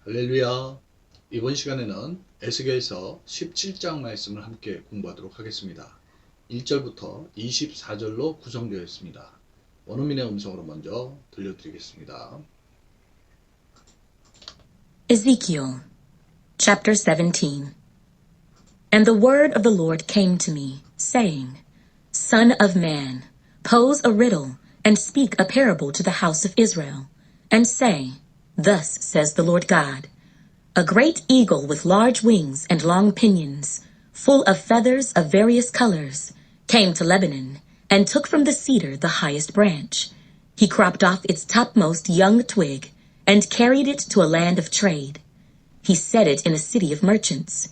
할렐루야. 이번 시간에는 에스겔서 17장 말씀을 함께 공부하도록 하겠습니다. 1절부터 24절로 구성되어 있습니다. 원어민의 음성으로 먼저 들려드리겠습니다. Ezekiel, chapter 17. And the word of the Lord came to me, saying, Son of man, pose a riddle, and speak a parable to the house of Israel, and say, Thus says the Lord God, A great eagle with large wings and long pinions, full of feathers of various colors, came to Lebanon, and took from the cedar the highest branch. He cropped off its topmost young twig, and carried it to a land of trade. He set it in a city of merchants.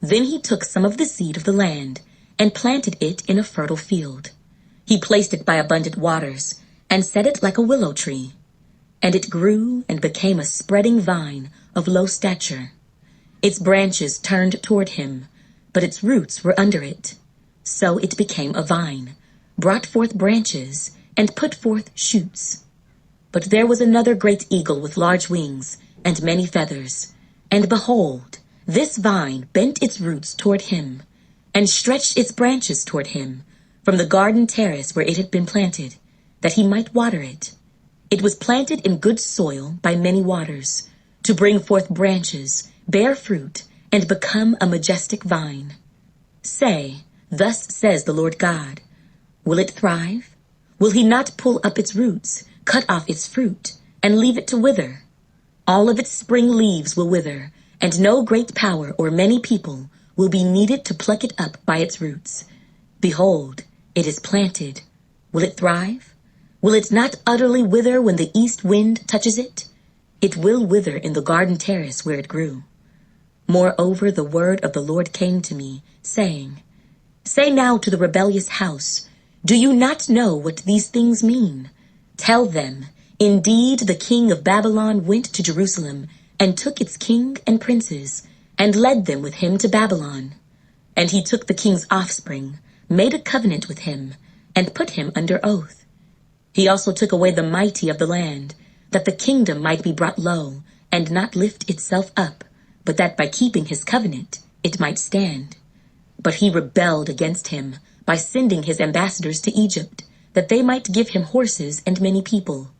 Then he took some of the seed of the land, and planted it in a fertile field. He placed it by abundant waters, and set it like a willow tree. And it grew and became a spreading vine of low stature. Its branches turned toward him, but its roots were under it. So it became a vine, brought forth branches, and put forth shoots. But there was another great eagle with large wings and many feathers. And behold, this vine bent its roots toward him, and stretched its branches toward him, from the garden terrace where it had been planted, that he might water it. It was planted in good soil by many waters, to bring forth branches, bear fruit, and become a majestic vine. Say, Thus says the Lord God, Will it thrive? Will he not pull up its roots, cut off its fruit, and leave it to wither? All of its spring leaves will wither, and no great power or many people will be needed to pluck it up by its roots. Behold, it is planted. Will it thrive? Will it not utterly wither when the east wind touches it? It will wither in the garden terrace where it grew. Moreover, the word of the Lord came to me, saying, Say now to the rebellious house, Do you not know what these things mean? Tell them, Indeed, the king of Babylon went to Jerusalem, and took its king and princes, and led them with him to Babylon. And he took the king's offspring, made a covenant with him, and put him under oath. He also took away the mighty of the land, that the kingdom might be brought low, and not lift itself up, but that by keeping his covenant it might stand. But he rebelled against him by sending his ambassadors to Egypt, that they might give him horses and many people.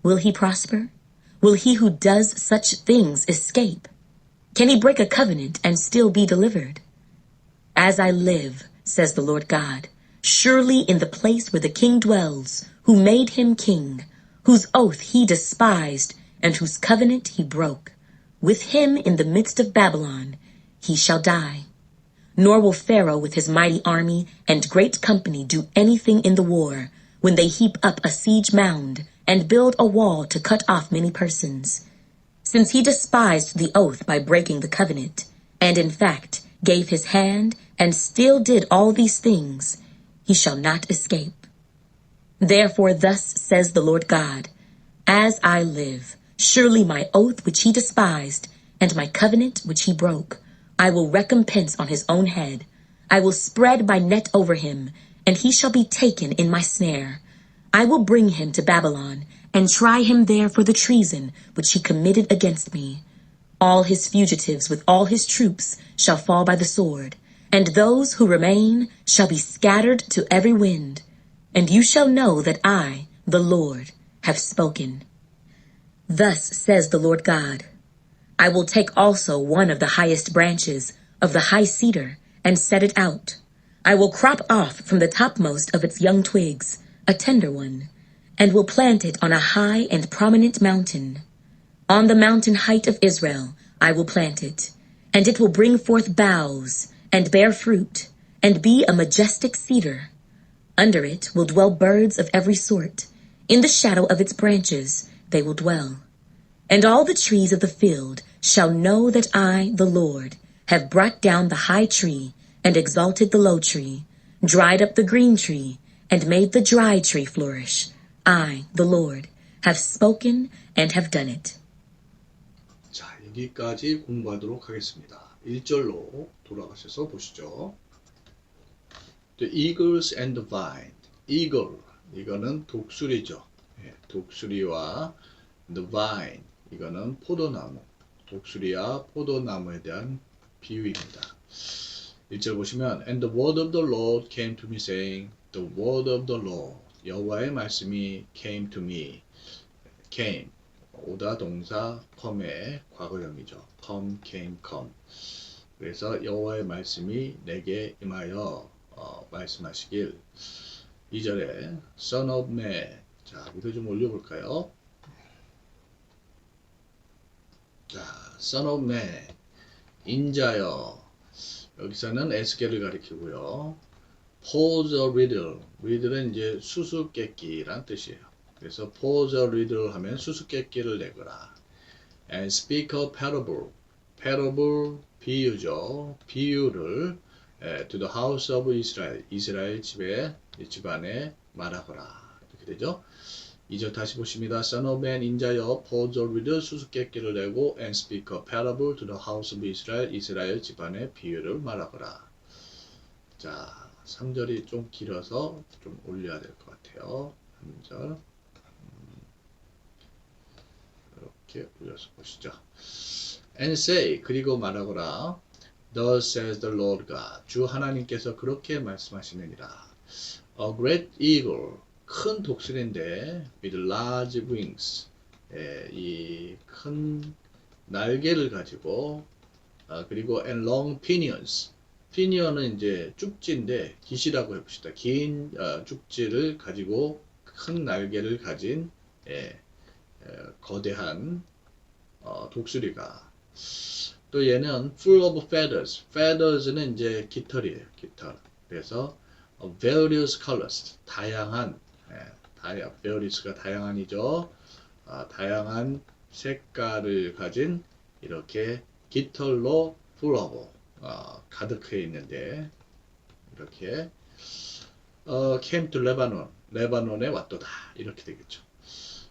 Will he prosper? Will he who does such things escape? Can he break a covenant and still be delivered? As I live, says the Lord God, surely in the place where the king dwells, who made him king, whose oath he despised, and whose covenant he broke, with him in the midst of Babylon, he shall die. Nor will Pharaoh with his mighty army and great company do anything in the war, when they heap up a siege mound, and build a wall to cut off many persons. Since he despised the oath by breaking the covenant, and in fact gave his hand, and still did all these things, he shall not escape. Therefore thus says the Lord God, As I live, surely my oath which he despised, and my covenant which he broke, I will recompense on his own head. I will spread my net over him, and he shall be taken in my snare. I will bring him to Babylon, and try him there for the treason which he committed against me. All his fugitives with all his troops shall fall by the sword, and those who remain shall be scattered to every wind. And you shall know that I, the Lord, have spoken. Thus says the Lord God, I will take also one of the highest branches of the high cedar, and set it out. I will crop off from the topmost of its young twigs a tender one, and will plant it on a high and prominent mountain. On the mountain height of Israel I will plant it, and it will bring forth boughs, and bear fruit, and be a majestic cedar. Under it will dwell birds of every sort. In the shadow of its branches they will dwell. And all the trees of the field shall know that I, the Lord, have brought down the high tree, and exalted the low tree, dried up the green tree, and made the dry tree flourish. I, the Lord, have spoken and have done it. 자, 여기까지 공부하도록 하겠습니다. 1절로 돌아가셔서 보시죠. The eagles and the vine. eagle, 이거는 독수리죠. 독수리와 the vine, 이거는 포도나무. 독수리와 포도나무에 대한 비유입니다. 1절 보시면 And the word of the Lord came to me saying The word of the Lord 여호와의 말씀이 came to me came 오다 동사 come의 과거형이죠. come. 그래서 여호와의 말씀이 내게 임하여 말씀하시길 2절에 Son of man 자 밑에 좀 올려볼까요? 자 Son of man 인자여 여기서는 에스겔을 가리키고요. Pose a riddle. riddle은 이제 수수께끼란 뜻이에요. 그래서 pose a riddle 하면 수수께끼를 내거라. And speak a parable. parable 비유죠. 비유를 to the house of Israel. 이스라엘 집안에 말하거라. 이렇게 되죠. 2절 다시 보십니다. Son of man 인자여 pose a riddle 수수께끼를 내고 and speak a parable to the house of Israel 이스라엘 집안의 비유를 말하거라. 자 3절이 좀 길어서 좀 올려야 될 것 같아요. 3절 이렇게 올려서 보시죠. And say 그리고 말하거라. Thus says the Lord God 주 하나님께서 그렇게 말씀하시느니라. A great eagle 큰 독수리인데 with large wings 이 큰 날개를 가지고 그리고 and long pinions pinion은 이제 쭉지인데 깃이라고 해봅시다. 긴 쭉지를 가지고 큰 날개를 가진 거대한 독수리가 또 얘는 full of feathers feathers는 이제 깃털이에요. 깃털 그래서 various colors 다양한 various가 다양한이죠. 다양한 색깔을 가진 이렇게 깃털로 full of 가득해 있는데 이렇게 came to Lebanon 레바논에 왔도다 이렇게 되겠죠.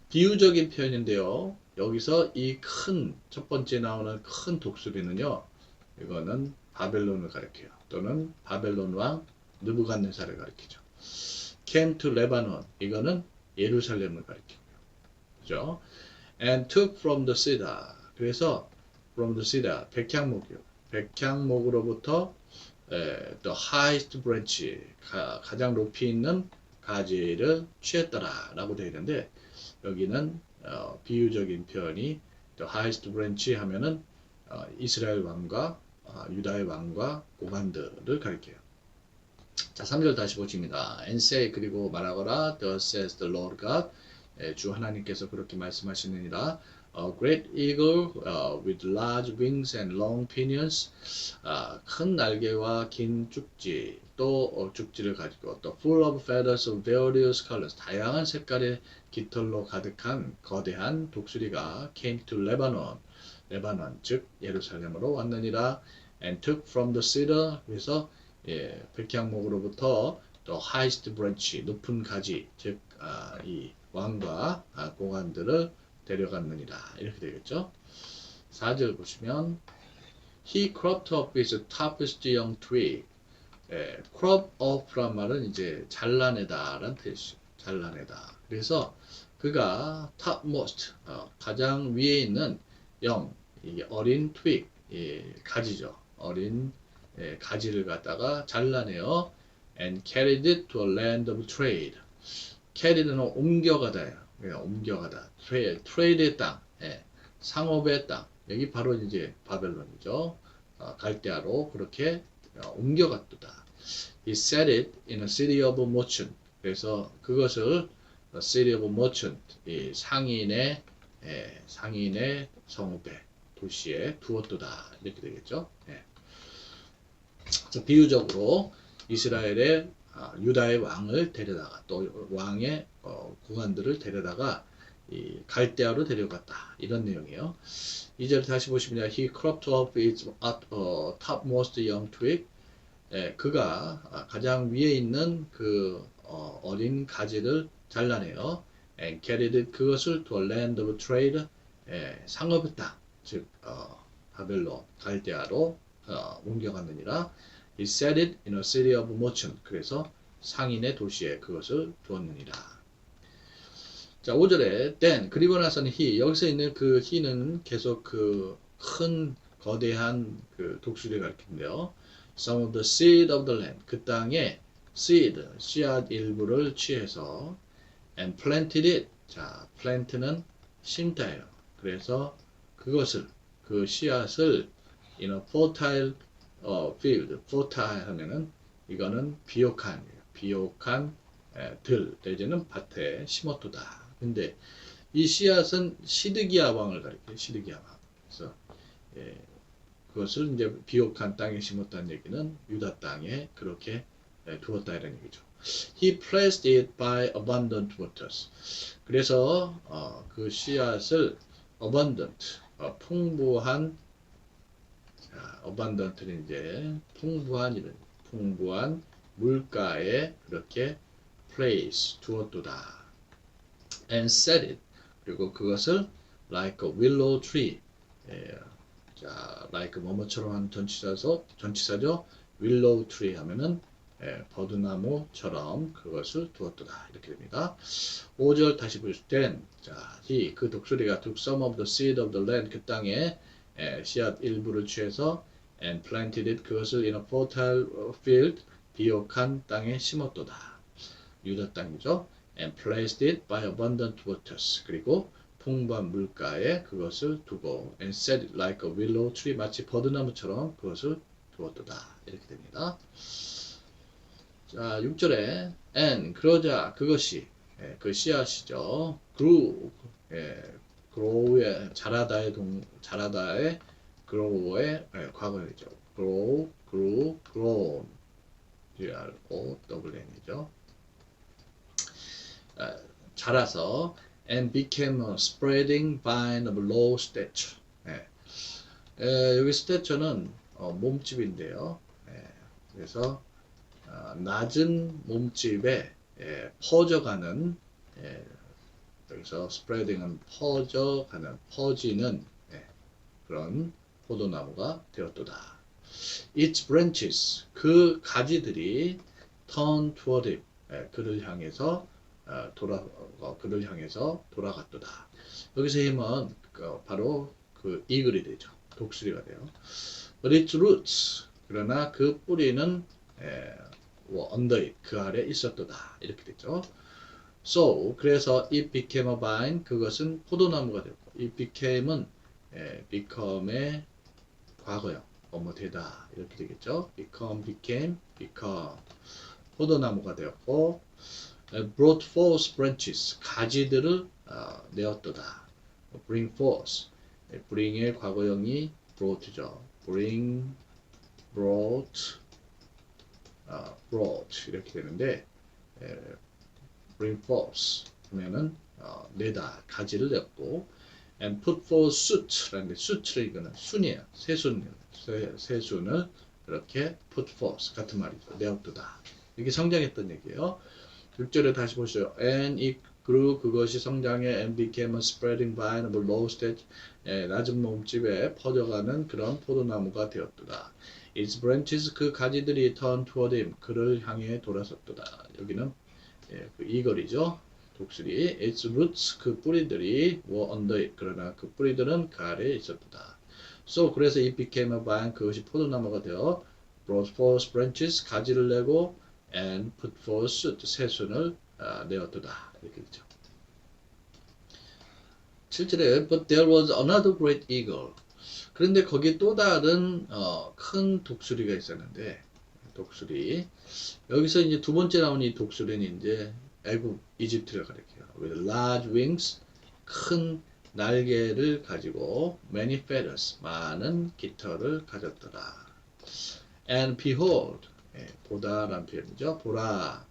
비유적인 표현인데요. 여기서 이 큰 첫 번째 나오는 큰 독수리는요. 이거는 바벨론을 가리켜요. 또는 바벨론 왕 느부갓네살을 가리키죠. came to Lebanon 이거는 예루살렘을 가리키고요. 그죠? and took from the cedar 그래서 from the cedar 백향목이요. 백향목으로부터 the highest branch 가장 높이 있는 가지를 취했더라 라고 되어 있는데 여기는 비유적인 표현이 the highest branch 하면은 이스라엘 왕과 유다의 왕과 고관들을 가리켜요. 자, 3절 다시 보십니다. And say 그리고 말하거라 Thus says the Lord God 주 하나님께서 그렇게 말씀하시느니라 A great eagle with large wings and long pinions 큰 날개와 긴 쭉지 또 쭉지를 가지고 또 full of feathers of various colors 다양한 색깔의 깃털로 가득한 거대한 독수리가 came to Lebanon 레바논 즉 예루살렘으로 왔느니라 and took from the cedar 그래서 백향목으로부터 또 highest branch 높은 가지 즉 이 왕과 공관들을 데려갔느니라 이렇게 되겠죠. 4절 보시면 He cropped up his topest young twig crop up란 말은 이제 잘라내다 라는 뜻이에요. 잘라내다. 그래서 그가 topmost 가장 위에 있는 이게 어린 twig 가지죠. 어린 가지를 갖다가 잘라내어 and carried it to a land of trade. carry는 옮겨가다예요. 옮겨가다. trade의 땅, 상업의 땅. 여기 바로 이제 바벨론이죠. 갈대아로 그렇게 옮겨갔다. He set it in a city of merchant. 그래서 그것을 a city of merchant, 상인의 성읍에 도시에 두었도다 이렇게 되겠죠. 자, 비유적으로 이스라엘의 유다의 왕을 데려다가 또 왕의 고관들을 데려다가 이 갈대아로 데려갔다 이런 내용이에요. 2절 다시 보시면 He cropped up its topmost young twig. 그가 가장 위에 있는 그 어린 가지를 잘라내어 and carried 그것을 to a land of trade 상업의 땅 즉 바벨론 갈대아로 옮겨갔느니라. He set it in a city of merchant. 그래서 상인의 도시에 그것을 두었느니라. 자, 5절에 then 그리고 나서는 he 여기서 있는 그 he는 계속 그 큰 거대한 그 독수리 가리킨데요. Some of the seed of the land. 그 땅에 seed, 씨앗 일부를 취해서 and planted it. 자, plant는 심다예요. 그래서 그것을 그 씨앗을 in a fertile field. fertile 하면은 이거는 비옥한 들 내지는 밭에 심었도다. 근데 이 씨앗은 시드기야 왕을 가리켜요. 시드기야 왕. 그래서 그것을 이제 비옥한 땅에 심었다는 얘기는 유다 땅에 그렇게 두었다 이런 얘기죠. He placed it by abundant waters. 그래서 그 씨앗을 abundant, 풍부한, abundant는 이제 풍부한 물가에 그렇게 place 두었도다. And set it. 그리고 그것을 like a willow tree. 자, like 뭐뭐처럼 하는 전치사죠. willow tree 하면은 버드나무처럼 그것을 두었도다. 이렇게 됩니다. 5절 다시 보실 땐, 자, 그 독수리가 took some of the seed of the land, 그 땅에 씨앗 일부를 취해서 and planted it, 그것을 in a fertile field, 비옥한 땅에 심었도다. 유다 땅이죠. and placed it by abundant waters. 그리고 풍부한 물가에 그것을 두고 and set it like a willow tree, 마치 버드나무처럼 그것을 두었도다. 이렇게 됩니다. 자, 6절에 and 그러자 그것이 그 씨앗이죠. grow의 자라다의 grow의 과거이죠. grown GROWN이죠. 자라서 and became a spreading vine of low stature. 여기 stature는 몸집인데요. 그래서 낮은 몸집에 퍼져가는, 여기서 spreading은 퍼지는 그런 포도나무가 되었도다. Its branches, 그 가지들이 turn toward him, 그를 향해서 돌아갔도다. 여기서 힘은 바로 그 이글이 되죠. 독수리가 돼요. But its roots, 그러나 그 뿌리는 under it, 그 아래 있었도다. 이렇게 되죠. So, 그래서 it became a vine, 그것은 포도나무가 되었고, it became은 become의 과거형, 되다. 이렇게 되겠죠. became, 포도나무가 되었고, brought forth branches, 가지들을 내었도다. bring forth, bring의 과거형이 brought죠. brought 이렇게 되는데 bring forth 하면은 내다, 가지를 냈고 and put forth suit라는 게 suit를 이거는 순이에요. 새순을 이렇게 put forth 같은 말이죠. 내었도다. 이게 성장했던 얘기예요. 6절에 다시 보시죠. And it grew, 그것이 성장해 and became a spreading vine of low stage, 낮은 몸집에 퍼져가는 그런 포도나무가 되었도다. Its branches, 그 가지들이 turn toward him, 그를 향해 돌아섰도다. 여기는 그 이글이죠. 독수리. Its roots, 그 뿌리들이 were under it, 그러나 그 뿌리들은 그 아래에 있었도다. So, 그래서 it became a vine, 그것이 포도나무가 되어 brought forth branches, 가지를 내고 and put forth shoot, 새순을 내었도다. 이렇게 되죠. 7절에 but there was another great eagle. 그런데 거기 또 다른 큰 독수리가 있었는데, 독수리. 여기서 이제 두 번째 나온 이 독수리는 이제 애굽, 이집트를 가리켜요. with large wings, 큰 날개를 가지고 many feathers, 많은 깃털을 가졌더라. And behold, 보다라는 표현이죠. 보라.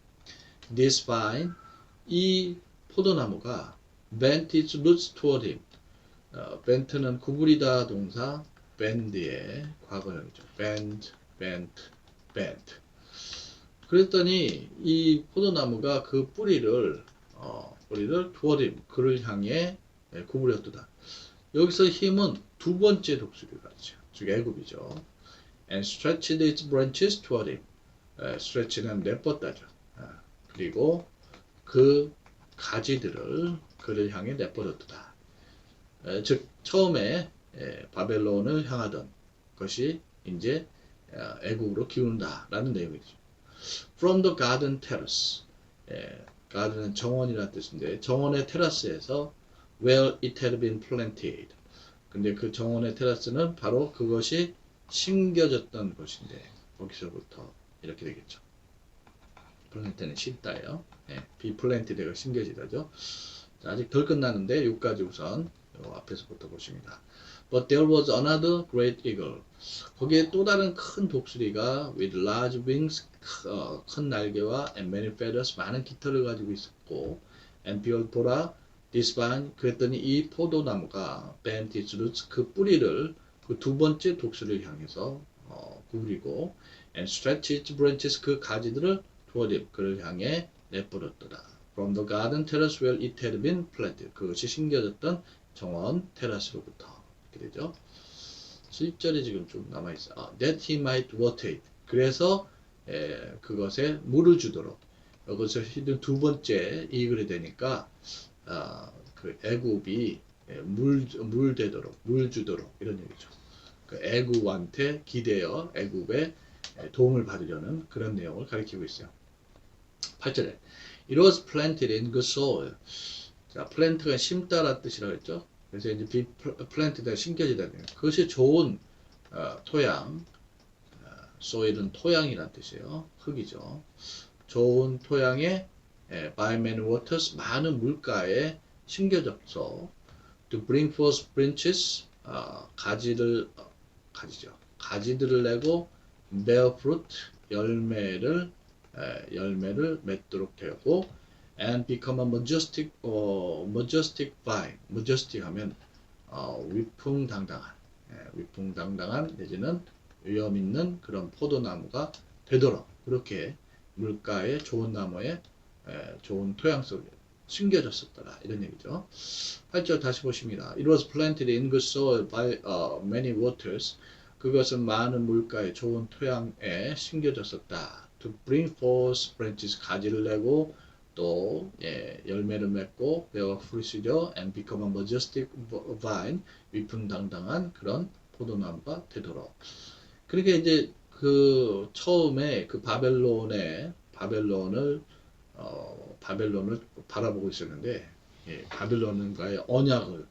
This vine, 이 포도나무가 bent its roots toward him. bent는 구부리다 동사 bend의 과거형이죠. bend. 그랬더니 이 포도나무가 그 뿌리를 toward him, 그를 향해 구부렸도다. 여기서 힘은 두 번째 독수리가 가르쳐요. 즉 애굽이죠. And stretched its branches toward him. stretch는 내뻗다죠. 그리고 그 가지들을 그를 향해 내뻗었다. 즉 처음에 바벨론을 향하던 것이 이제 애국으로 기운다라는 내용이죠. From the garden terrace. garden은 정원이라는 뜻인데 정원의 테라스에서 where it had been planted. 근데 그 정원의 테라스는 바로 그것이 심겨졌던 곳인데 거기서부터 이렇게 되겠죠. 플랜트는 심다예요. be planted가 심겨지다죠. 자, 아직 덜 끝났는데 여기까지 우선 앞에서부터 보십니다. But there was another great eagle. 거기에 또 다른 큰 독수리가 with large wings, 큰 날개와 and many feathers, 많은 깃털을 가지고 있었고 and behold, 보라, this vine, 그랬더니 이 포도나무가 bent its roots, 그 뿌리를 그 두 번째 독수리를 향해서 구부리고 and stretched its branches, 그 가지들을 toward 그를 향해 내버렸더라. From the garden terrace where it had been planted. 그것이 심겨졌던 정원 테라스로부터. 이렇게 되죠. 7절이 지금 좀 남아있어요. That he might water it. 그래서 그것에 물을 주도록. 여기서 히든 두 번째 이글이 되니까 그 애굽이 물 되도록, 물 주도록 이런 얘기죠. 그 애굽한테 기대어 애굽에 도움을 받으려는 그런 내용을 가리키고 있어요. 8절에 It was planted in good soil. 자, plant가 심다라는 뜻이라고 했죠. 그래서 이제 be planted가 심겨지다. 그것이 좋은 토양, soil은 토양이란 뜻이에요. 흙이죠. 좋은 토양에 by many waters, 많은 물가에 심겨져서 to bring forth branches, 가지들을 내고 bear fruit, 열매를 맺도록 되고 and become a majestic vine. majestic 하면 위풍당당한 내지는 위험 있는 그런 포도나무가 되도록 그렇게 물가에 좋은 나무에 좋은 토양 속에 심겨졌었더라 이런 얘기죠. 8절 다시 보십니다. It was planted in good soil by many waters. 그것은 많은 물가에 좋은 토양에 심겨졌었다. To bring forth branches, 가지를 내고 또 열매를 맺고 bear fruit이죠. And become a majestic vine, 위풍당당한 그런 포도나무가 되도록. 그러니까 이제 그 처음에 그 바벨론을 바라보고 있었는데 바벨론과의 언약을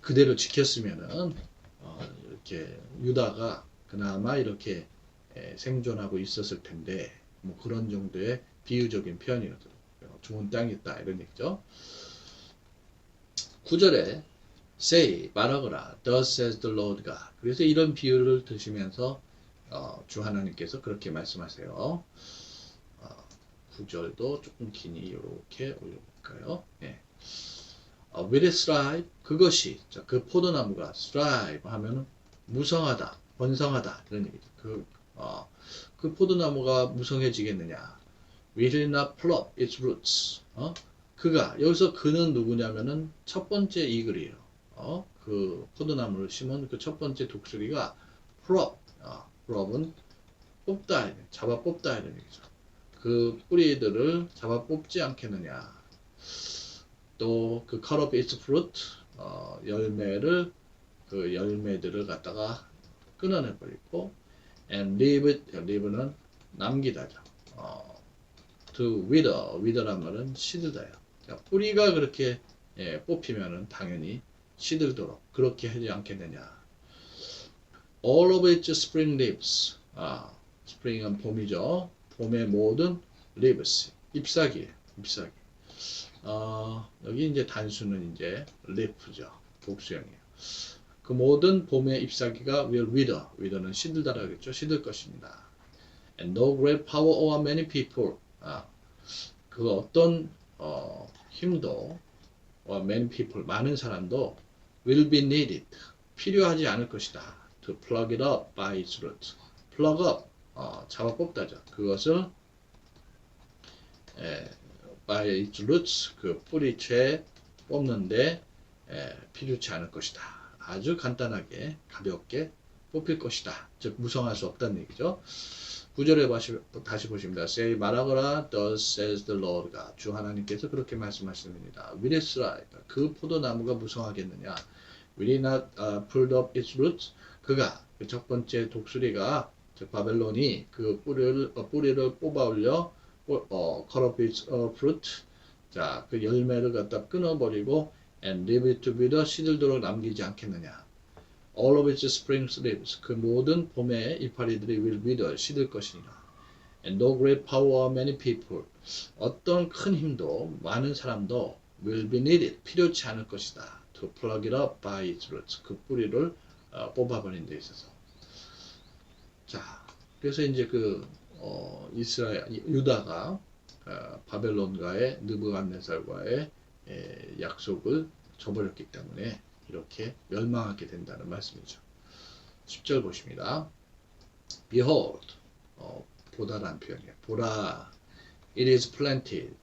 그대로 지켰으면은 이렇게 유다가 그나마 이렇게 생존하고 있었을 텐데 뭐 그런 정도의 비유적인 표현이거든요. 좋은 땅이 있다 이런 얘기죠. 9절에 say 말하거라 thus says the Lord God. 그래서 이런 비유를 드시면서 주 하나님께서 그렇게 말씀하세요. 9절도 조금 기니 이렇게 올려볼까요? with its thrive, 그것이 그 포도나무가 thrive 하면은 무성하다, 번성하다 이런 얘기죠. 그 포도나무가 무성해지겠느냐? Will it not plop its roots? 그가 여기서 그는 누구냐면은 첫 번째 이글이에요. 그 포도나무를 심은 그 첫 번째 독수리가 plop은 뽑다, 잡아 뽑다 이런 얘기죠. 그 뿌리들을 잡아 뽑지 않겠느냐? 또 그 cut off its fruit, 그 열매들을 갖다가 끊어내 버리고 and leave는 남기다죠. to wither란 말은 시들다요. 뿌리가 그렇게 뽑히면은 당연히 시들도록 그렇게 하지 않겠느냐. All of its spring leaves. spring은 봄이죠. 봄의 모든 leaves. 잎사귀. 여기 이제 단수는 이제 leaf죠. 복수형이에요. 그 모든 봄의 잎사귀가 will wither. wither는 시들다라고 했죠. 시들 것입니다. And no great power over many people. 그 어떤 힘도 many people 많은 사람도 will be needed. 필요하지 않을 것이다. To plug it up by its roots. plug up 잡아 뽑다죠. 그것을 by its roots 그 뿌리채 뽑는데 필요치 않을 것이다. 아주 간단하게 가볍게 뽑힐 것이다. 즉 무성할 수 없다는 얘기죠. 9절에 다시 보십니다. Say 말하거라 thus says the Lord God. 주 하나님께서 그렇게 말씀하십니다. Will it thrive? 그 포도나무가 무성하겠느냐? Will he not pull up its roots? 그가 그 첫 번째 독수리가 즉 바벨론이 그 뿌리를 뽑아 올려 cut off its fruit. 자, 그 열매를 갖다 끊어버리고 and leave it to wither 시들도록 남기지 않겠느냐. All of its spring leaves 그 모든 봄의 이파리들이 will wither 시들 것이니라. And no great power of many people 어떤 큰 힘도 많은 사람도 will be needed 필요치 않을 것이다. To plug it up by its roots 그 뿌리를 뽑아버린 데 있어서. 자, 그래서 이제 유다가 바벨론과의 느부갓네살과의 약속을 저버렸기 때문에 이렇게 멸망하게 된다는 말씀이죠. 10절 보십니다. Behold, 보다란 표현이에요. 보라, it is planted.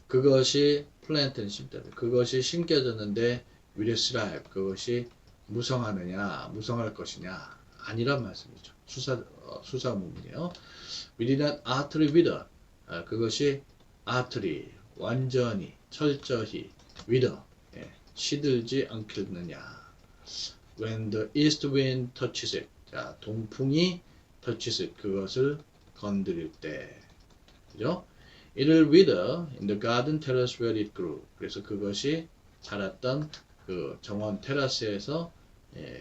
그것이 plant는 심다. 그것이 심겨졌는데 will it thrive? 그것이 무성할 것이냐? 아니란 말씀이죠. 수사문이에요. will it not utterly wither? 그것이 utterly, 완전히, 철저히 wither, 시들지 않겠느냐. When the east wind touches it. 자, 동풍이 touches it. 그것을 건드릴 때. 그죠? It will wither in the garden terrace where it grew. 그래서 그것이 자랐던 그 정원 테라스에서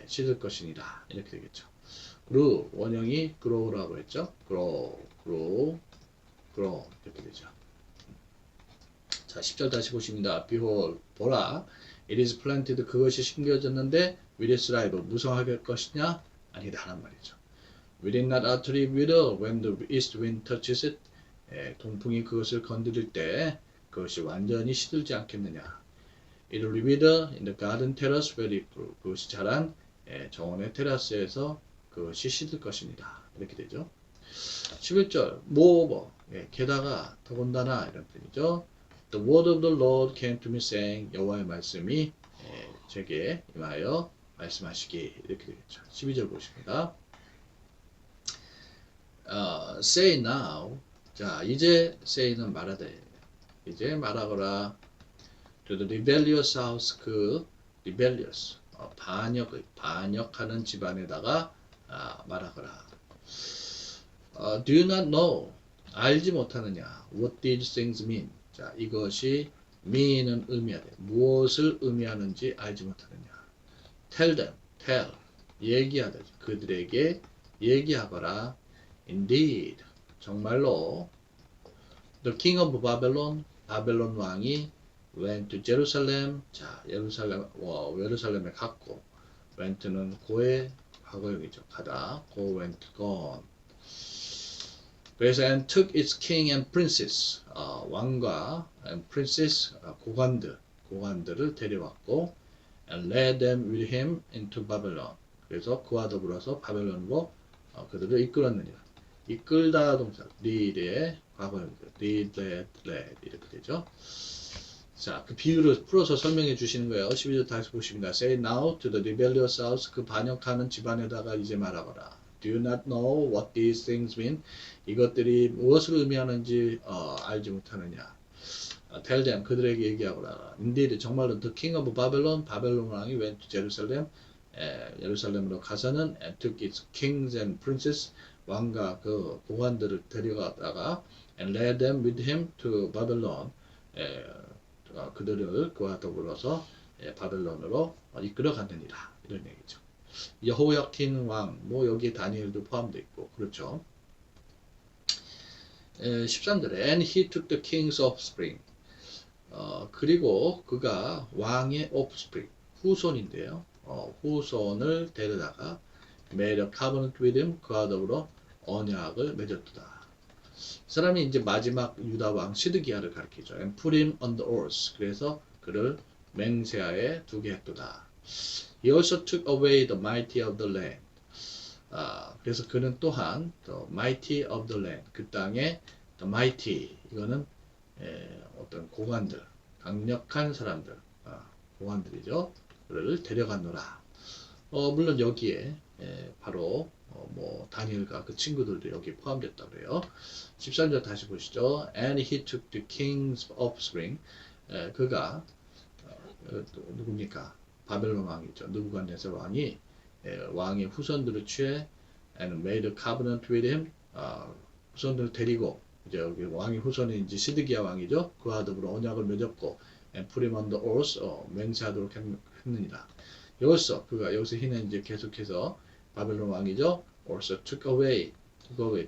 시들 것이니라. 이렇게 되겠죠. grow, 원형이 grow라고 했죠. grow. 이렇게 되죠. 자, 10절 다시 보십니다. Behold, 보라, it is planted. 그것이 심겨졌는데 will it thrive? 무성할 것이냐? 아니다란 말이죠. Will it not utterly wither when the east wind touches it? 동풍이 그것을 건드릴 때 그것이 완전히 시들지 않겠느냐. It will wither in the garden terrace where it grew. 그것이 자란 정원의 테라스에서 그것이 시들 것입니다. 이렇게 되죠. 11절 moreover, 게다가 더군다나 이런 뜻이죠. The word of the Lord came to me saying, 여호와의 말씀이 제게 임하여 말씀하시기. 이렇게 되겠죠. 12절 보십니다. Say now. 자, 이제 say는 말하되. 이제 말하거라. To the rebellious house, 그 rebellious, 반역하는 집안에다가 말하거라. Do you not know? 알지 못하느냐? What these things mean? 자, 이것이 mean은 의미하되 무엇을 의미하는지 알지 못하느냐? Tell them, tell, 얘기하되 그들에게 얘기하거라. Indeed, 정말로 the king of Babylon, 바벨론 왕이 went to Jerusalem. 자, 예루살렘에 갔고, went는 고의 과거형이죠. 가다. go, went, gone. 그래서 and took its king and princess, 왕과 and princess, 고관들을 데려왔고 and led them with him into Babylon. 그래서 그와 더불어서 바벨론으로 그들을 이끌었느니라. 이끌다 동사 lead의 과거형이죠. led 이렇게 되죠. 자, 그 비유를 풀어서 설명해 주시는 거예요. 12절 다시 보십니다. Say now to the rebellious house, 그 반역하는 집안에다가 이제 말하거라. Do you not know what these things mean? 이것들이 무엇을 의미하는지 알지 못하느냐. Tell them, 그들에게 얘기하거라. Indeed, 정말로 the king of Babylon, 바벨론 왕이 went to Jerusalem, 예루살렘으로 가서는 and took its kings and princes, 왕과 그 고관들을 데려가다가 and led them with him to Babylon, 그들을 그와 더불어서 바벨론으로 이끌어 갔느니라. 이런 얘기죠. 여호야킨 왕, 뭐 여기에 다니엘도 포함되어 있고, 그렇죠. 13절에 and he took the king's offspring. 그리고 그가 왕의 offspring, 후손인데요. 후손을 데려다가 made a covenant with him, 그와 더불어 언약을 맺었도다. 이 사람이 이제 마지막 유다 왕 시드기야를 가리키죠. And put him on the oath. 그래서 그를 맹세하에 두게 했도다. He also took away the mighty of the land. 그래서 그는 또한 the mighty of the land, 그 땅의 the mighty, 이거는 어떤 고관들, 강력한 사람들, 고관들이죠. 그를 데려갔노라. 물론 여기에 바로 뭐 다니엘과 그 친구들도 여기 포함됐다고 그래요. 13절 다시 보시죠. And he took the king's offspring. 그가 누굽니까? 바벨론 왕이죠. 느부갓네살 왕이 왕의 후손들을 취해 and made a covenant with him. 후손들을 데리고 이제 여기 왕의 후손이 이제 시드기야 왕이죠. 그와 더불어 언약을 맺었고 and put him on the oath. 맹세하도록 했느니라. 여기서 그가 여기서 희는 이제 계속해서 바벨론 왕이죠. also took away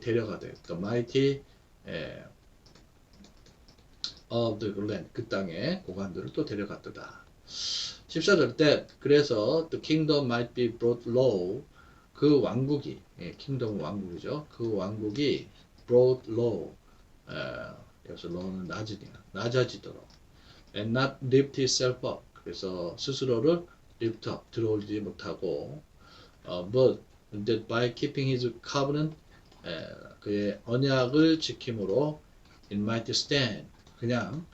데려가되 the mighty of the land 그 땅의 고관들을 또 데려갔도다. 14절 때 그래서 the kingdom might be brought low 그 왕국이 킹덤 왕국이죠. 그 왕국이 brought low 여기서 low는 낮아지도록 and not lift itself up 그래서 스스로를 lift up 들어올리지 못하고 but that by keeping his covenant 그의 언약을 지킴으로 it might stand 그냥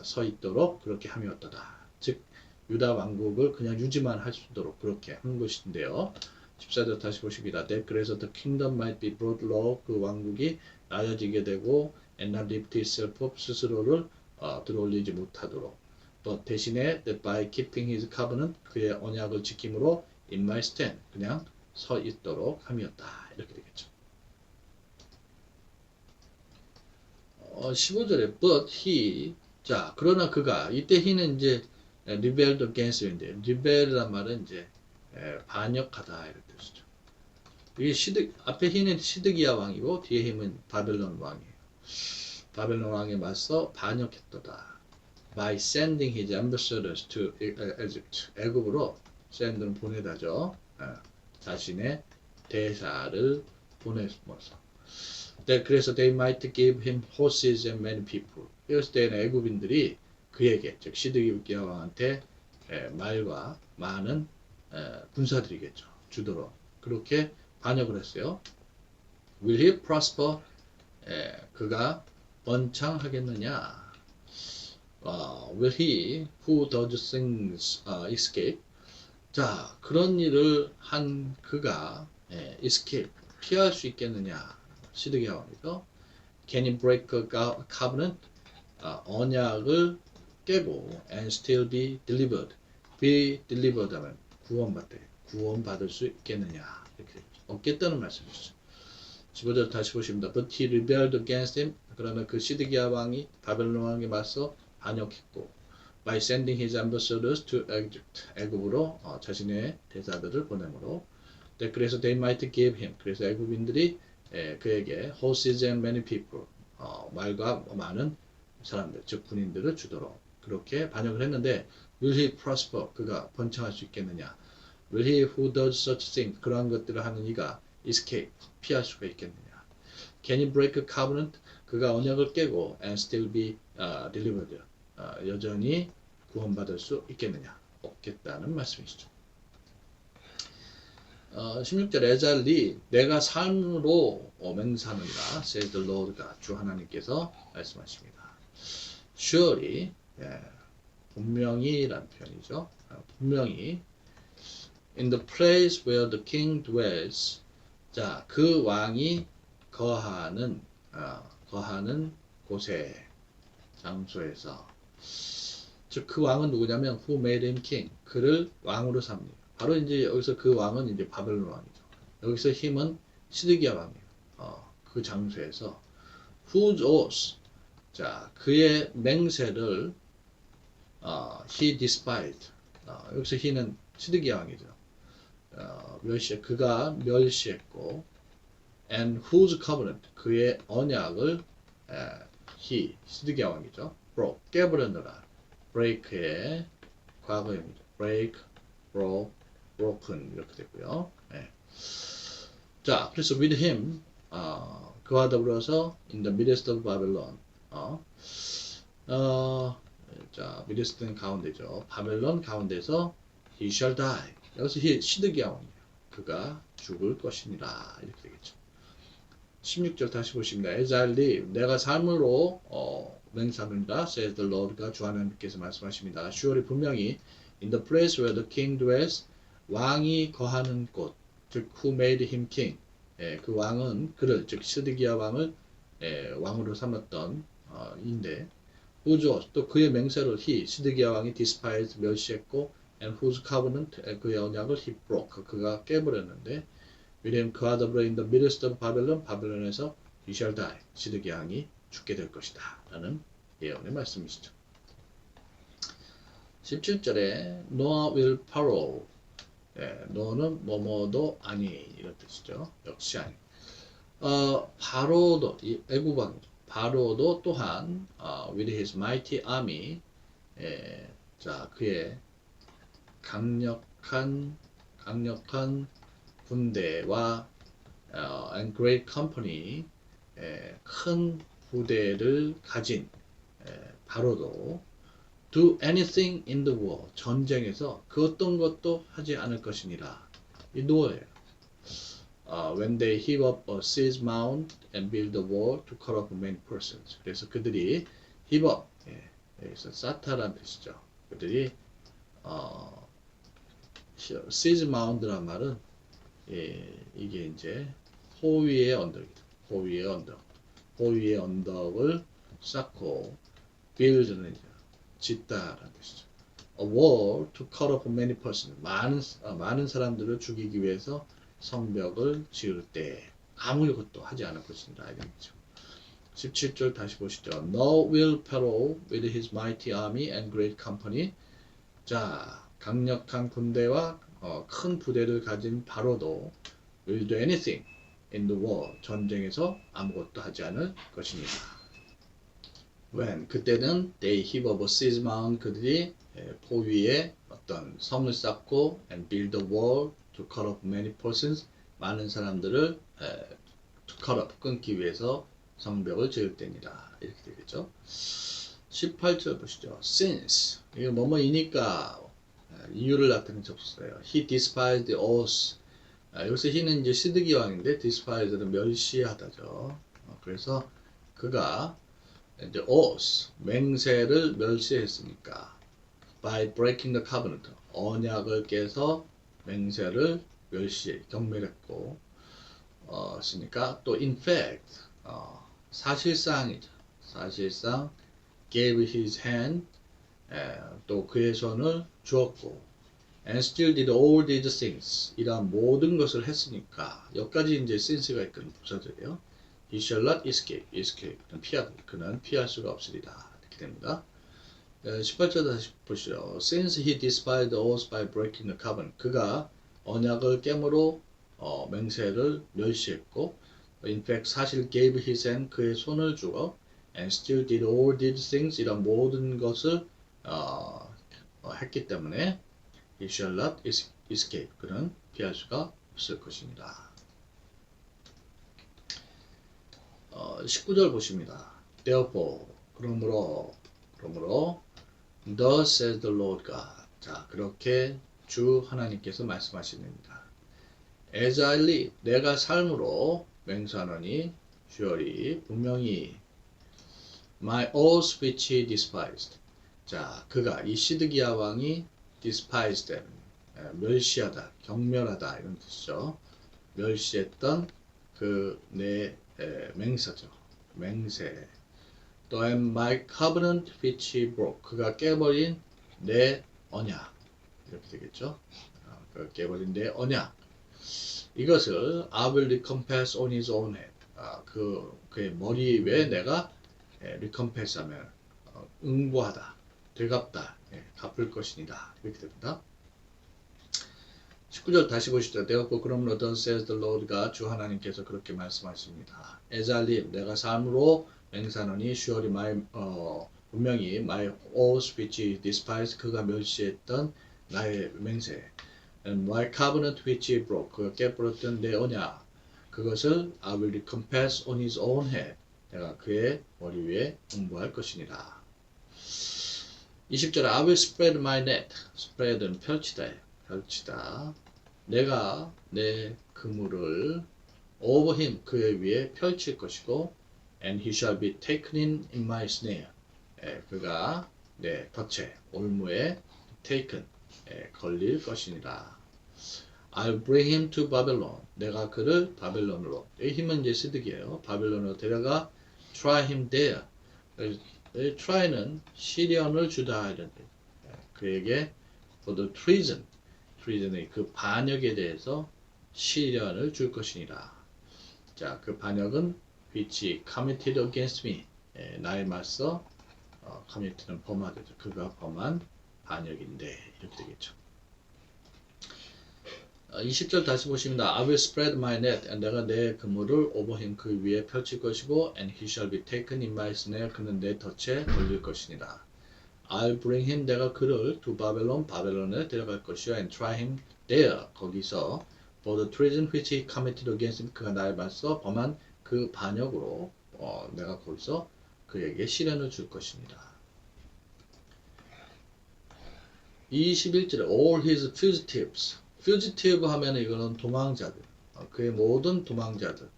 서 있도록 그렇게 함이었도다. 즉 유다 왕국을 그냥 유지만 할 수 있도록 그렇게 한 것인데요. 14절 다시 보십니다. 그래서 the kingdom might be brought low 그 왕국이 낮아지게 되고 and not lift itself up 스스로를 들어올리지 못하도록 또 대신에 that by keeping his covenant 그의 언약을 지킴으로 it might stand 그냥 서 있도록 함이었다. 이렇게 되겠죠. 15절에 but he 자 그러나 그가 이때 he는 이제 rebelled against인데 rebel이란 말은 이제 반역하다 이런 뜻이죠. 이게 앞에 he는 시드기야 왕이고 뒤에 힘은 바벨론 왕이에요. 바벨론 왕에 맞서 반역했도다. by sending his ambassadors to Egypt 애굽으로 send는 보내다죠. 자신의 대사를 보내면서 그래서 they might give him horses and many people. 이랬을 때는 애굽인들이 그에게 즉 시드기야 왕한테 말과 많은 군사들이겠죠. 주도록 그렇게 반역을 했어요. Will he prosper? 그가 번창하겠느냐? Will he who does things escape? 자 그런 일을 한 그가 escape 피할 수 있겠느냐? 시드기야 왕이죠. Can he break a covenant? 언약을 깨고 and still be delivered. be delivered 하면 구원받을 수 있겠느냐 이렇게 없겠다는 말씀이죠. 15절 다시 보십니다. But he rebelled against him. 그러나 그 시드기야 왕이 바벨론 왕에 맞서 반역했고 by sending his ambassadors to Egypt. 애굽으로 자신의 대사들을 보내므로 그래서 they might give him. 그래서 애굽인들이 그에게 horses and many people. 말과 많은 사람들, 즉 군인들을 주도록 그렇게 반역을 했는데 will he prosper? 그가 번창할 수 있겠느냐? will he who does such things? 그러한 것들을 하는 이가 escape, 피할 수가 있겠느냐? can he break a covenant? 그가 언약을 깨고 and still be delivered. 여전히 구원받을 수 있겠느냐? 없겠다는 말씀이시죠. 16절 에잘리 내가 삶으로 맹세하느니라 says the Lord가 주 하나님께서 말씀하십니다. surely 분명히라는 표현이죠. 분명히 in the place where the king dwells 자 그 왕이 거하는 곳에 장소에서 즉 그 왕은 누구냐면 who made him king 그를 왕으로 삼니 바로 이제 여기서 그 왕은 이제 바벨론 왕이죠. 여기서 힘은 시드기야 왕이에요. 그 장소에서 whose oath 자 그의 맹세를 he despised 여기서 he는 시드기야 왕이죠. 그가 멸시했고 and whose covenant 그의 언약을 he 시드기야 왕이죠. broke 깨버렸느라 break의 과거형이죠. break, broke, broken 이렇게 되고요. 자, 그래서 with him 그와 더불어서 in the midst of Babylon 자, midst는 가운데죠. 바벨론 가운데서 he shall die. 여기서 he 시드기야 왕이에요. 그가 죽을 것이니라 이렇게 되겠죠. 16절 다시 보십니다. As I live, 내가 삶으로 맹세합니다. says the Lord가 주 하나님께서 말씀하십니다. surely 분명히 in the place where the king dwells, 왕이 거하는 곳, 즉 who made him king, 그 왕은 그를 즉 시드기야 왕을 왕으로 삼았던 인데 whose 또 그의 맹세를 he 시드기야 왕이 despised 멸시했고 and whose covenant, 그의 언약을 he broke, 그가 깨버렸는데 with him 그와 더불어 in the midst of Babylon, 바벨론에서 he shall die, 시드기야 왕이 죽게 될 것이다 라는 예언의 말씀이시죠. 17절에 Noah will Pharaoh, 너는 뭐뭐도 아니 이런 뜻이죠. 역시 아니. 바로도 이 애국왕이죠. 바로도 또한 with his mighty army, 자 그의 강력한 군대와 and great company, 큰 부대를 가진 바로도 do anything in the war, 전쟁에서 그 어떤 것도 하지 않을 것이니라. 이 노예요. When they heave up a siege mound and build a wall to cut off many persons. 그래서 그들이 heave up, 여기서 쌓다라는 뜻이죠. 그들이 siege mound란 말은 이게 이제 호위의 언덕이다. 호위의 언덕을 쌓고 build는 짓다라는 뜻이죠. A wall to cut off many persons. 많은 사람들을 죽이기 위해서 성벽을 지을 때 아무것도 하지 않을 것입니다. 알겠죠? 17절 다시 보시죠. Nor will Pharaoh with his mighty army and great company. 자, 강력한 군대와 큰 부대를 가진 바로도 will do anything in the war. 전쟁에서 아무것도 하지 않을 것입니다. When 그때는 they heave up a siege mound, 그들이 포 위에 어떤 성을 쌓고 and build a wall to cut off many persons, 많은 사람들을 to cut off, 끊기 위해서 성벽을 지을 때니라. 이렇게 되겠죠. 18절 보시죠. Since 이거 뭐뭐이니까 이유를 나타내는 접수예요. He despised the oath. 여기서 he는 이제 시드기 왕인데 despised는 멸시하다죠. 그래서 그가 이제 oath, 맹세를 멸시했으니까 by breaking the covenant, 언약을 깨서 맹세를 경멸했고 했으니까 또 in fact, 사실상 gave his hand, 또 그의 손을 주었고 and still did all these things, 이러한 모든 것을 했으니까 여기까지 이제 sense가 있는 부사절이에요. He shall not escape. 그는 피할 수가 없으리라. 이렇게 됩니다. 18절 다시 보시죠. Since he despised the oath by breaking the covenant. 그가 언약을 깨므로 맹세를 멸시했고, in fact 사실 gave his hand, 그의 손을 주어, and still did all these things, 이런 모든 것을 했기 때문에 he shall not escape. 그는 피할 수가 없을 것입니다. 19절 보십니다. Therefore, 그러므로 Thus says the Lord God. 자, 그렇게 주 하나님께서 말씀하십니다. As I live, 내가 삶으로 맹세하노니 surely 분명히 my oath which he despised. 자, 그가 이 시드기야 왕이 despised, 멸시하다, 경멸하다 이런 뜻이죠. 멸시했던 그 내 맹세죠. 맹세. 또 and my covenant which he broke. 그가 깨버린 내 언약. 이렇게 되겠죠. 그 깨버린 내 언약. 이것을 I will recompense on his own head. 그의 머리 위에 내가 recompense 하면 응보하다, 되갚다, 갚을 것이니다. 이렇게 됩니다. 19절 다시 보시죠. Therefore, 그러므로 thus says the Lord God, 주 하나님께서 그렇게 말씀하십니다. As I live, 내가 삶으로 맹세하노니 surely my, 분명히 my oath which he despised, 그가 멸시했던 나의 맹세, and my covenant which he broke, 그가 깨버렸던 내 언약, 그것을 I will recompense on his own head, 내가 그의 머리 위에 응보할 것이니라. 20절에 I will spread my net, spread은 펼치다, 내가 내 그물을 over him, 그의 위에 펼칠 것이고, and he shall be taken in my snare, 그가 내 덫에, 올무에 taken, 걸릴 것이니라. I'll bring him to Babylon, 내가 그를 바벨론으로, 이 힘은 이제 시드기예요. 바벨론으로 데려가 try him there. try는 시련을 주다 이런 뜻. 그에게 for the treason. treason의 그 반역에 대해서 시련을 줄 것이니라. 자, 그 반역은 which committed against me. 나에 맞서 commit는 범하되죠. 그가 범한 반역인데 이렇게 되겠죠. 20절 다시 보십니다. I will spread my net. 내가 내 그물을 over him 그 위에 펼칠 것이고 and he shall be taken in my snare. 그는 내 덫에 걸릴 것이니라. I'll bring him. 내가 그를 to Babylon. 바벨론에 데려갈 것이요 and try him there. 거기서 for the treason which he committed against him. 그가 나에 맞서 범한 그 반역으로 내가 거기서 그에게 시련을 줄 것입니다. 21절에 all his fugitives. fugitive 하면 이거는 도망자들. 그의 모든 도망자들.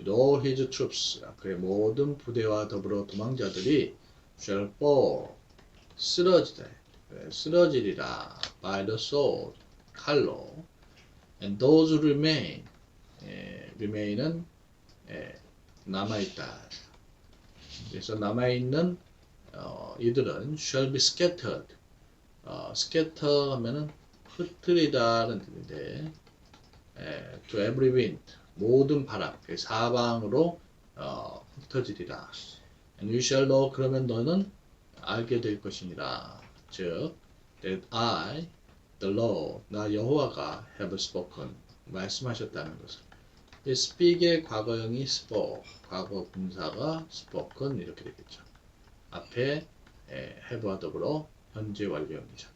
all his troops. 그의 모든 부대와 더불어 도망자들이 shall fall. 쓰러지리라. by the sword. 칼로. and those who remain. remain은 남아있다. 그래서 남아있는 이들은 shall be scattered. scatter 하면은 흩트리다는 뜻인데 to every wind 모든 바람 사방으로 흩어지리라. and you shall know 그러면 너는 알게 될 것이니라. 즉 that I the Lord 나 여호와가 have spoken 말씀하셨다는 것을. 이 speak의 과거형이 spoke 과거 분사가 spoken 이렇게 되겠죠. 앞에 have와 더불어 현재 완료형이죠.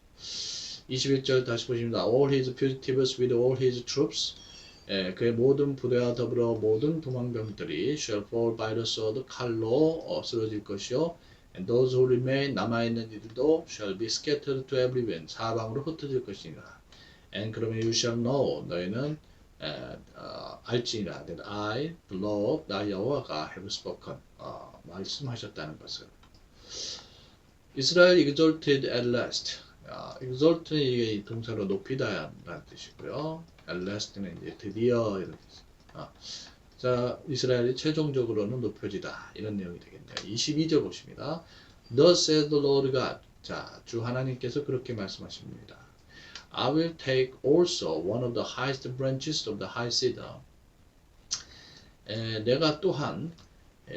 21절 다시 보십니다. All his fugitives with all his troops. 그의 모든 부대와 더불어 모든 도망병들이 shall fall by the sword. 칼로 쓰러질 것이요. And those who remain 남아있는 이들도 shall be scattered to every wind. 사방으로 흩어질 것이니라. And 그러면 you shall know. 너희는 알지니라. That I, the Lord, 나 여호와가 have spoken. 말씀하셨다는 것을. Israel exalted at last. exalt는 이게 동사로 높이다라는 뜻이고요. at last는 이제 드디어 이런 뜻. 자, 이스라엘이 최종적으로는 높여지다 이런 내용이 되겠네요. 22절 보십니다. Thus says the Lord God. 자, 주 하나님께서 그렇게 말씀하십니다. I will take also one of the highest branches of the high cedar. 내가 또한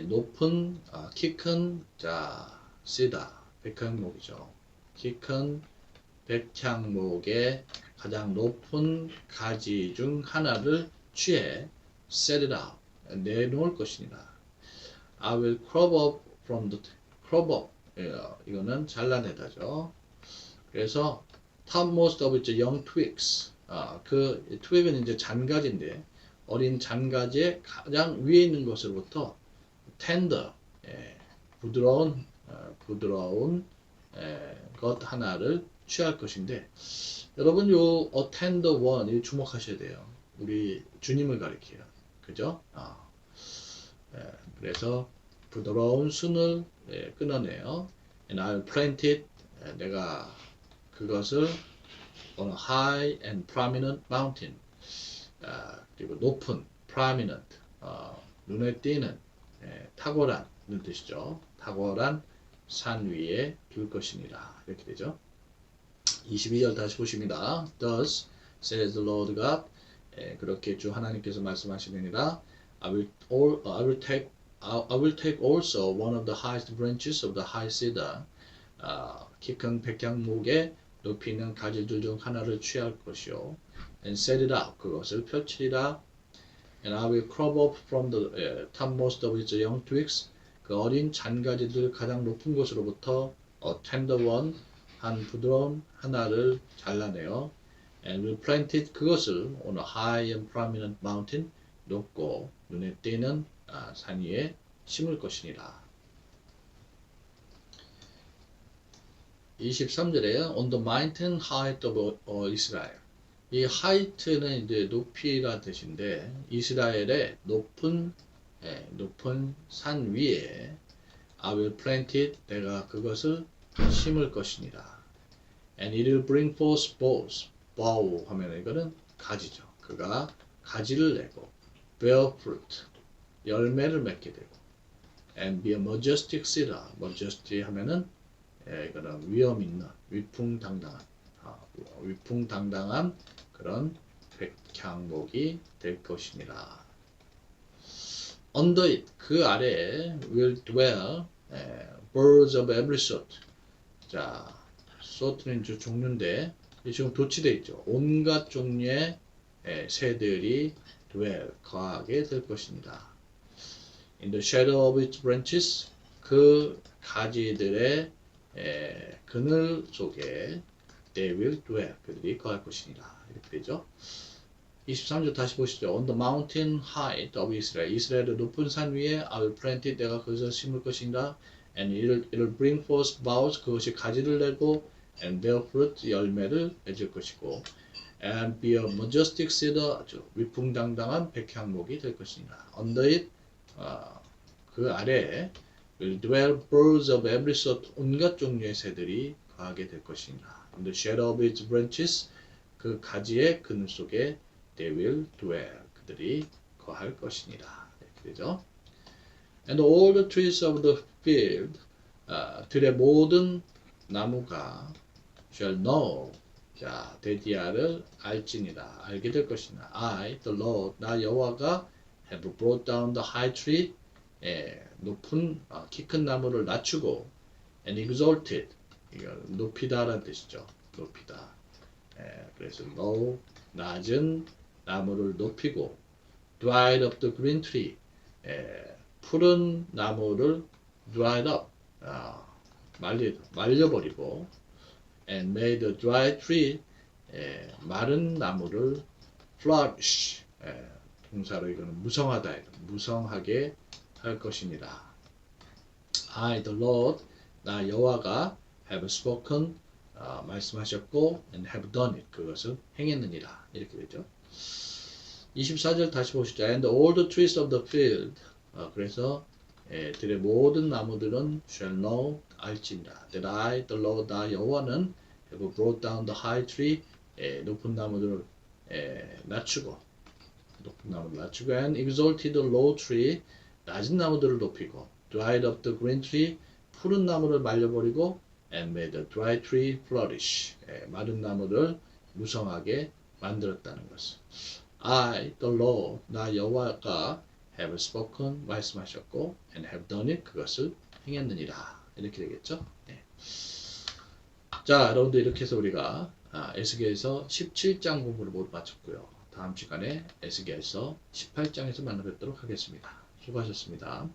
높은 키 큰 cedar 백향목이죠. 키 큰 백향목의 가장 높은 가지 중 하나를 취해 set it out 내놓을 것이니라. I will crop up from the crop up 이거는 잘라내다죠. 그래서 topmost of its young twigs 그 twig은 이제 잔가지인데 어린 잔가지의 가장 위에 있는 것으로부터 tender 부드러운 것 하나를 취할 것인데 여러분 요 tender one 이 주목하셔야 돼요. 우리 주님을 가리켜요. 그죠? 그래서 부드러운 순을 끊어내요. And I'll plant it. 내가 그것을 on a high and prominent mountain. 그리고 높은 prominent 눈에 띄는 탁월한 뜻이죠. 탁월한 산 위에 둘 것이니라. 이렇게 되죠. 22절 다시 보십니다. Thus says the Lord God. 그렇게 주 하나님께서 말씀하시느니라. I will take also one of the highest branches of the high cedar. 키 큰 백향목의 높이 있는 가지들 중 하나를 취할 것이요. And set it out. 그것을 펼치리라. And I will crop up from the topmost of its young twigs. 그 어린 잔가지들 가장 높은 곳으로부터 tender one 한 부드러운 하나를 잘라내어 and will plant it 그것을 on a high and prominent mountain 높고 눈에 띄는 산 위에 심을 것이니라. 23절에 on the mountain height of Israel. 이 height는 이제 높이라 뜻인데 이스라엘의 높은 산 위에 I will plant it 내가 그것을 심을 것이니라. And it will bring forth boughs. bough 하면 이거는 가지죠. 그가 가지를 내고 bear fruit 열매를 맺게 되고 and be a majestic cedar. majesty 하면은 이거는 위엄 있는 위풍당당한 위풍당당한 그런 백향목이 될 것이니라. Under it, 그 아래에 will dwell birds of every sort. 자, sort는 이제 종류인데 지금 도치되어 있죠. 온갖 종류의 새들이 dwell, 거하게 될 것입니다. In the shadow of its branches, 그 가지들의 그늘 속에 they will dwell, 그들이 거할 것이니라. 이렇게 되죠. 23절 다시 보시죠. On the mountain height of Israel, 이스라엘의 높은 산 위에 I will plant it, 내가 그것을 심을 것이니라. And it'll bring forth boughs, 그것이 가지를 내고 and bear fruit, 열매를 맺을 것이고 and be a majestic cedar, 아주 위풍당당한 백향목이 될 것이니라. Under it, 그 아래에 will dwell birds of every sort, 온갖 종류의 새들이 거하게 될 것이니라. In the shadow of its branches, 그 가지의 그늘 속에 they will dwell, 그들이 거할 것이니라. 이렇게 되죠. And all the trees of the field, 들의 모든 나무가 shall know, 자, 데디아를 알지니라, 알게 될 것이나. I, the Lord, 나 여호와가 have brought down the high tree, 높은 키 큰 나무를 낮추고 and exalted, 이거 높이다라는 뜻이죠. 높이다. 그래서 low, 낮은 나무를 높이고 dried up the green tree, 푸른 나무를 dried up, 말려버리고 and made the dry tree, 마른 나무를 flourish, 동사로 이거는 무성하다, 무성하게 할 것입니다. I, the Lord, 나 여호와가 have spoken, 말씀하셨고 and have done it, 그것을 행했느니라. 이렇게 되죠. 24절 다시 보시죠. And all the trees of the field, 그래서 들의 모든 나무들은 shall know, 알지니라. That I, the Lord, 나 여호와는 have brought down the high tree, 높은 나무들을 낮추고 and exalted the low tree, 낮은 나무들을 높이고 dried up the green tree, 푸른 나무를 말려버리고 and made the dry tree flourish, 마른 나무를 무성하게 만들었다는 것을. I, the Lord, 나 여호와가 have spoken, 말씀하셨고 and have done it, 그것을 행했느니라. 이렇게 되겠죠. 네. 자, 여러분들 이렇게 해서 우리가 에스겔서 17장 공부를 모두 마쳤고요. 다음 시간에 에스겔서 18장에서 만나뵙도록 하겠습니다. 수고하셨습니다.